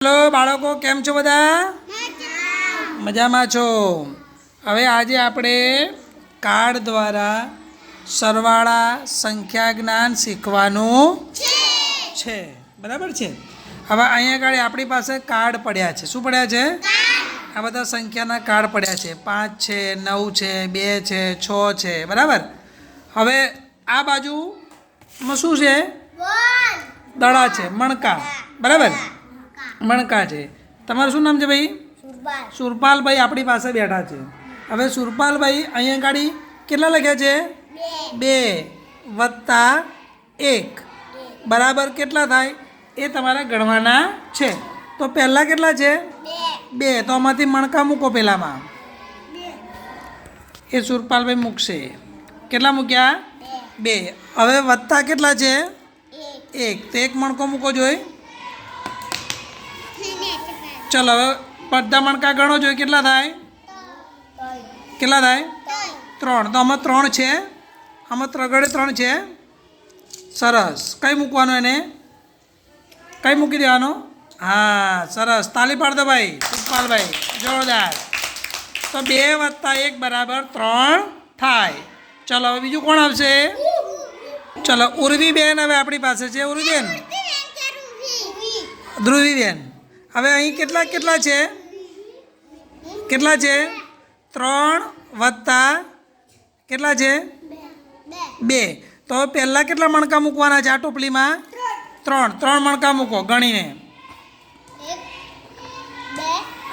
Hello બાળકો, કેમ છો બધા? મજામાં છો? હવે આજે આપણે કાર્ડ દ્વારા સરવાળા સંખ્યા જ્ઞાન શીખવાનું છે. બરાબર છે. હવે અહીંયા આગળ આપણી પાસે કાર્ડ પડ્યા છે. શું પડ્યા છે? આ બધા સંખ્યાના કાર્ડ પડ્યા છે. 5 છે, 9 છે, 2 છે, 6 છે. બરાબર. હવે આ બાજુમાં શું છે? દડા છે, મણકા. બરાબર, મણકા છે. તમારું શું નામ છે ભાઈ? સુરપાલભાઈ આપણી પાસે બેઠા છે. હવે સુરપાલભાઈ અહીંયા ગાડી કેટલા લખ્યા છે? 2 વત્તા 1 બરાબર કેટલા થાય એ તમારે ગણવાના છે. તો પહેલાં કેટલા છે? 2. તો આમાંથી મણકા મૂકો. પહેલાંમાં એ સુરપાલભાઈ મૂકશે. કેટલા મૂક્યા? 2. હવે વત્તા કેટલા છે? 1. તો 1 મણકો મૂકો જોઈએ. ચલો હવે બધા મણકા ગણો જોઈએ. કેટલા થાય? કેટલા થાય? 3. તો આમાં 3 છે. આમાં ત્રગડે 3 છે. સરસ. કઈ મૂકવાનું એને? કઈ મૂકી દેવાનો? હા, સરસ. તાલી પાડ દો ભાઈ સુખપાલભાઈ, જોરદાર. તો 2 વત્તા 1 બરાબર 3 થાય. ચલો હવે બીજું કોણ આવશે? ચલો ઉર્વીબેન હવે આપણી પાસે છે. ઉર્વીબેન, ધ્રુવીબેન. હવે અહીં કેટલા કેટલા છે? કેટલા છે? 3 વત્તા કેટલા છે? 2. તો પહેલાં કેટલા મણકા મૂકવાના છે આ ટોપલીમાં? 3 મણકા મૂકો ગણીને.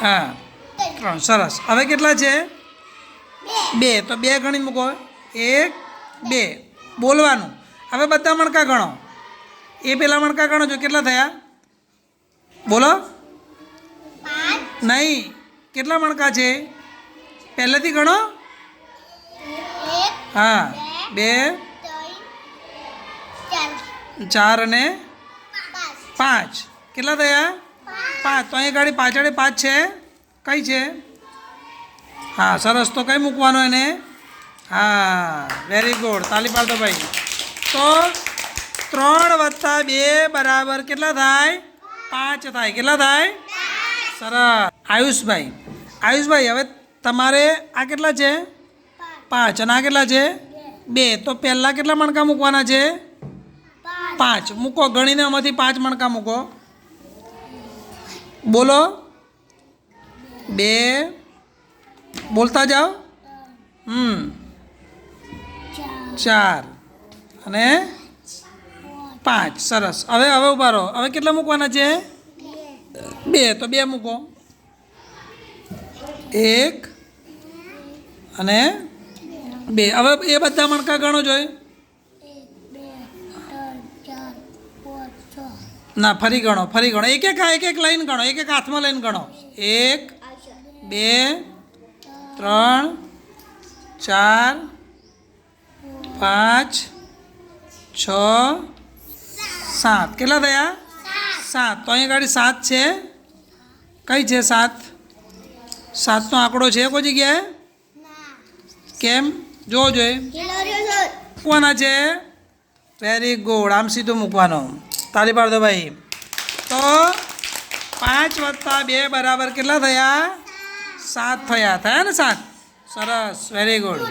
હા, 3. સરસ. હવે કેટલા છે? 2. તો 2 ગણી મૂકો. 1 2 બોલવાનું. હવે બધા મણકા ગણો. એ પહેલાં મણકા ગણો છો. કેટલા થયા? બોલો. નહીં, કેટલા મણકા છે પહેલેથી ગણો. હા, 2 4 અને 5. કેટલા થયા? 5. તો અહીં ગાડી પાછળ 5 છે. કઈ છે? હા, સરસ. તો કઈ મૂકવાનું એને? હા, વેરી ગુડ. તાલી પાડો ભાઈ. તો 3 વત્તા 2 બરાબર કેટલા થાય? 5 થાય. કેટલા થાય? સરસ. આયુષભાઈ હવે તમારે આ કેટલા છે? 5. અને આ કેટલા છે? 2. તો પહેલાં કેટલા મણકા મૂકવાના છે? 5 મૂકો ગણીને. આમાંથી 5 મણકા મૂકો. બોલો. 2 બોલતા જાઓ. 4 અને 5. સરસ. હવે ઊભા રહો. હવે કેટલા મૂકવાના છે? 2. તો 2 મૂકો. 1 અને 2. હવે એ બધા મણકા ગણો જોઈએ. ના, ફરી ગણો. એક લાઈન ગણો. એક હાથમાં લઈને ગણો. 1 2 3 4 5 6 7. કેટલા થયા? 7. તો અહીંયા ગાડી 7 છે. કઈ છે 7? 7નો આંકડો છે કોઈ જગ્યાએ? કેમ? જોવો જોઈએ. મૂકવાના છે. Very good. આમ સીધું મૂકવાનો. તાલી પાડ દો ભાઈ. તો 5 વત્તા 2 બરાબર કેટલા થયા? 7 થયા. થયા ને 7? સરસ, વેરી ગુડ.